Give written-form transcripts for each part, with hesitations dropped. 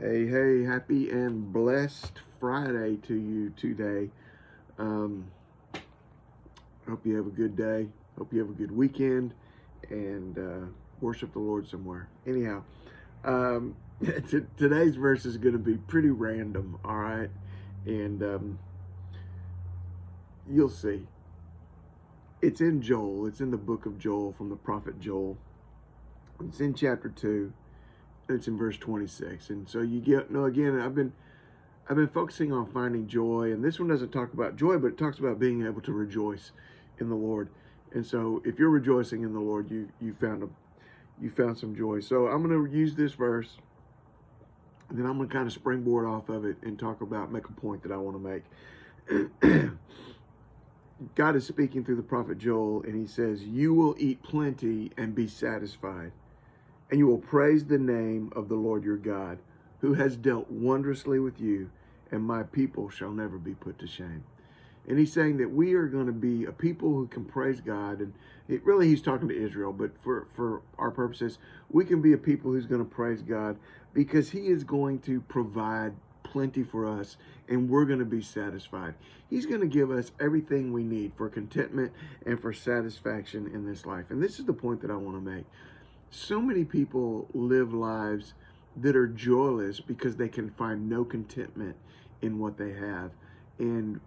Hey, happy and blessed Friday to you today. Um, Hope you have a good day. Hope you have a good weekend and worship the Lord somewhere. Anyhow, um, today's verse is going to be pretty random, all right? And you'll see. It's in Joel, it's in the book of Joel from the prophet Joel. It's in chapter 2, it's in verse 26. And so you get, no, again, I've been focusing on finding joy, and this one doesn't talk about joy, but it talks about being able to rejoice in the Lord. And so, if you're rejoicing in the Lord, you found some joy. So I'm going to use this verse, and then I'm going to kind of springboard off of it and make a point that I want to make. God is speaking through the prophet Joel, and he says, "You will eat plenty and be satisfied, and you will praise the name of the Lord your God, who has dealt wondrously with you, and my people shall never be put to shame." And he's saying that we are going to be a people who can praise God. And he's talking to Israel, but for our purposes, we can be a people who's going to praise God because he is going to provide plenty for us and we're going to be satisfied. He's going to give us everything we need for contentment and for satisfaction in this life. And this is the point that I want to make. So many people live lives that are joyless because they can find no contentment in what they have. And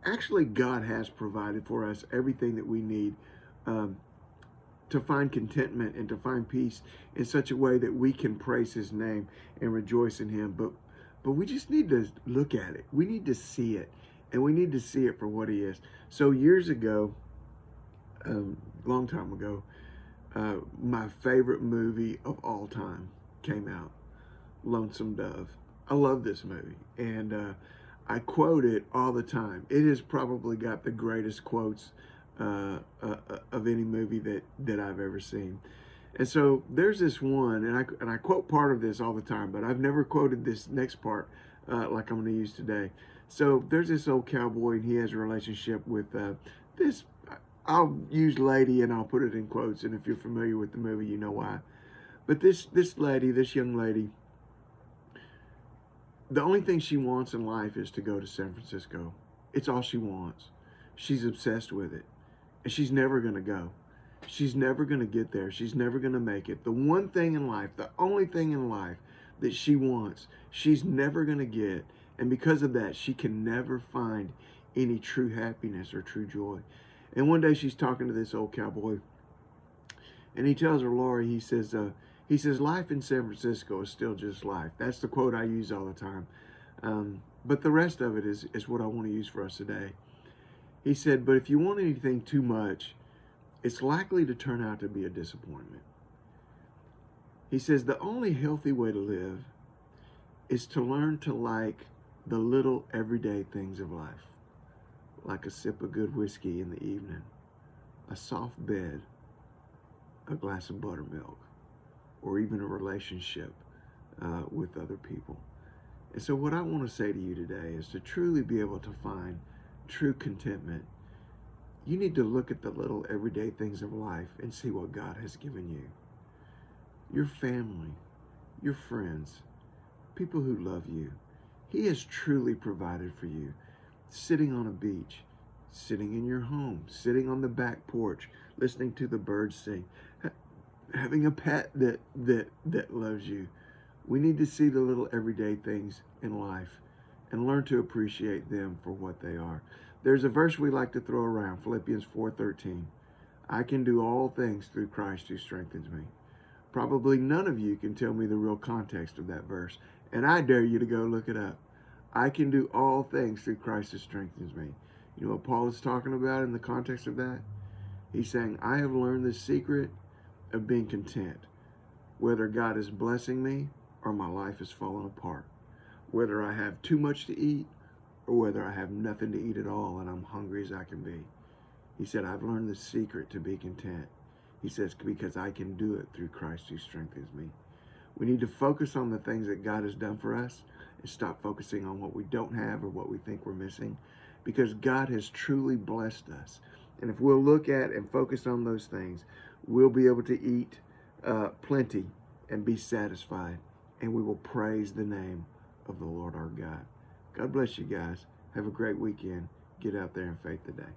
actually, God has provided for us everything that we need um, to find contentment and to find peace in such a way that we can praise his name and rejoice in him. But we just need to look at it. We need to see it. And we need to see it for what he is. So years ago, long time ago, my favorite movie of all time came out, Lonesome Dove. I love this movie, and I quote it all the time. It has probably got the greatest quotes of any movie that I've ever seen. And so there's this one, and I quote part of this all the time, but I've never quoted this next part like I'm going to use today. So there's this old cowboy, and he has a relationship with this. I'll use lady, and I'll put it in quotes. And if you're familiar with the movie, you know why. But this young lady, the only thing she wants in life is to go to San Francisco. It's all she wants. She's obsessed with it. And she's never going to go. She's never going to get there. She's never going to make it. The one thing in life, the only thing in life that she wants, she's never going to get. And because of that, she can never find any true happiness or true joy. And one day she's talking to this old cowboy, and he tells her, Lori, he says, life in San Francisco is still just life. That's the quote I use all the time. But the rest of it is what I want to use for us today. He said, but if you want anything too much, it's likely to turn out to be a disappointment. He says, the only healthy way to live is to learn to like the little everyday things of life, like a sip of good whiskey in the evening, a soft bed, a glass of buttermilk, or even a relationship with other people. And so what I want to say to you today is to truly be able to find true contentment, you need to look at the little everyday things of life and see what God has given you. Your family, your friends, people who love you. He has truly provided for you. Sitting on a beach, sitting in your home, sitting on the back porch, listening to the birds sing, having a pet that loves you. We need to see the little everyday things in life and learn to appreciate them for what they are. There's a verse we like to throw around, Philippians 4:13. I can do all things through Christ who strengthens me. Probably none of you can tell me the real context of that verse, and I dare you to go look it up. I can do all things through Christ who strengthens me. You know what Paul is talking about in the context of that? He's saying, I have learned the secret of being content, whether God is blessing me or my life is falling apart, whether I have too much to eat or whether I have nothing to eat at all and I'm hungry as I can be. He said, I've learned the secret to be content. He says, because I can do it through Christ who strengthens me. We need to focus on the things that God has done for us and stop focusing on what we don't have or what we think we're missing, because God has truly blessed us. And if we'll look at and focus on those things, we'll be able to eat plenty and be satisfied and we will praise the name of the Lord our God. God bless you guys. Have a great weekend. Get out there in faith today.